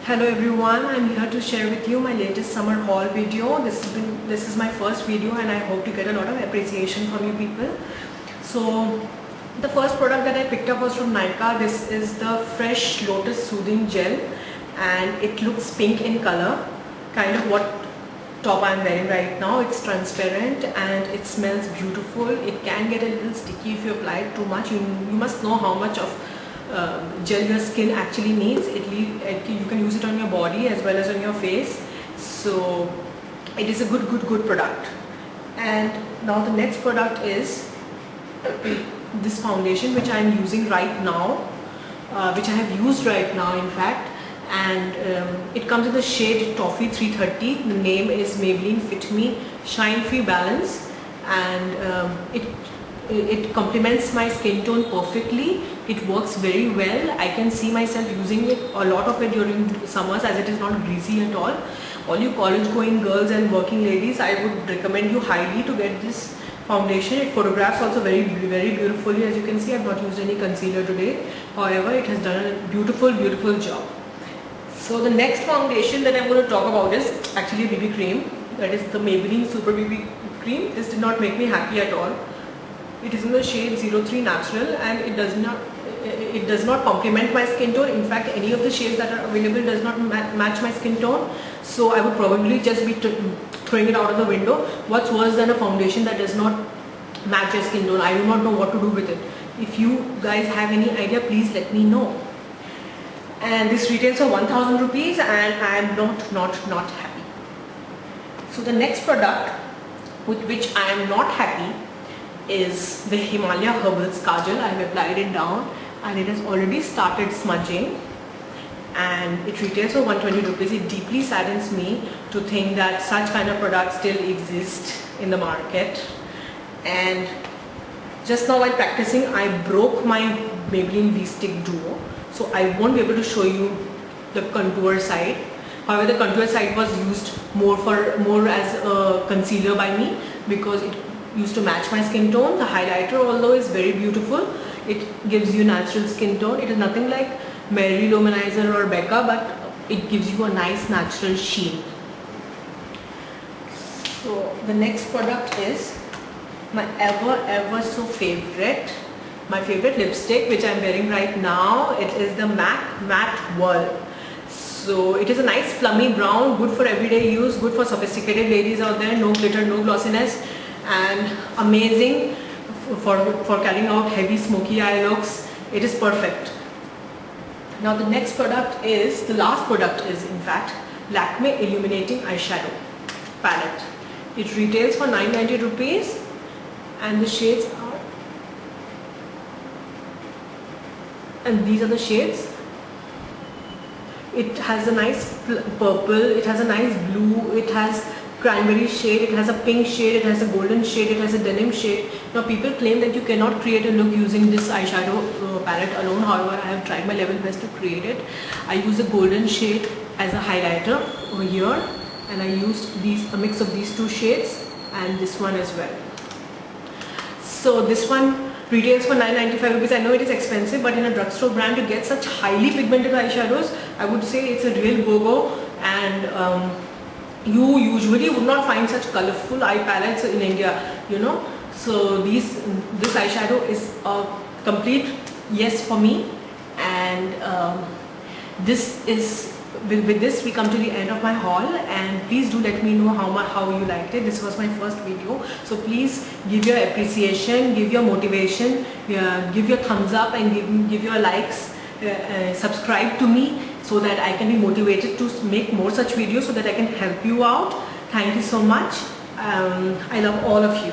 Hello everyone, I'm here to share with you my latest summer haul video. This is my first video and I hope to get a lot of appreciation from you people. So the first product that I picked up was from Nykaa. This is the Fresh Lotus Soothing Gel and it looks pink in color, kind of what top I'm wearing right now. It's transparent and it smells beautiful. It can get a little sticky if you apply it too much. You must know how much of gel your skin actually needs. You can use it on your body as well as on your face. So it is a good product. And now the next product is this foundation which I am using right now, which I have used right now in fact. And it comes in the shade Toffee 330. The name is Maybelline Fit Me Shine Free Balance, and it complements my skin tone perfectly. It works very well. I can see myself using it, a lot of it during summers, as it is not greasy at all. All you college going girls and working ladies, I would recommend you highly to get this foundation. It photographs also very beautifully. As you can see, I have not used any concealer today. However, it has done a beautiful job. So the next foundation that I'm going to talk about is actually a BB cream. That is the Maybelline Super BB cream. This did not make me happy at all. It is in the shade 03 Natural and it does not complement my skin tone. In fact, any of the shades that are available does not match my skin tone. So I would probably just be throwing it out of the window. What's worse than a foundation that does not match your skin tone? I do not know what to do with it. If you guys have any idea, please let me know. And this retails for 1000 rupees and I am not happy. So the next product with which I am not happy is the Himalaya Herbals Kajal. I have applied it down and it has already started smudging and it retails for 120 rupees. It deeply saddens me to think that such kind of products still exist in the market. And just now while practicing, I broke my Maybelline V-Stick Duo, so I won't be able to show you the contour side. However, the contour side was used more as a concealer by me because it used to match my skin tone. The highlighter, although is very beautiful, it gives you natural skin tone. It is nothing like Mary Luminizer or Becca, but it gives you a nice natural sheen. So the next product is my ever so favorite, my favorite lipstick, which I'm wearing right now. It is the MAC Matte Whirl. So it is a nice plummy brown, good for everyday use, good for sophisticated ladies out there. No glitter, no glossiness, and amazing for carrying out heavy smoky eye looks. It is perfect. Now the next product is, the last product is in fact Lakme Illuminating Eyeshadow Palette. It retails for 990 rupees and the shades are, and these are the shades. It has a nice purple, it has a nice blue, it has cranberry shade, it has a pink shade, it has a golden shade, it has a denim shade. Now people claim that you cannot create a look using this eyeshadow palette alone. However, I have tried my level best to create it. I use a golden shade as a highlighter over here and I used a mix of these two shades and this one as well. So this one retails for 995 rupees. I know it is expensive, but in a drugstore brand to get such highly pigmented eyeshadows, I would say it's a real go-go. And you usually would not find such colorful eye palettes in India, you know. So this eyeshadow is a complete yes for me. And this is with this we come to the end of my haul, and please do let me know how you liked it. This was my first video, so please give your appreciation, give your motivation, give your thumbs up and give your likes, subscribe to me so that I can be motivated to make more such videos so that I can help you out. Thank you so much. I love all of you.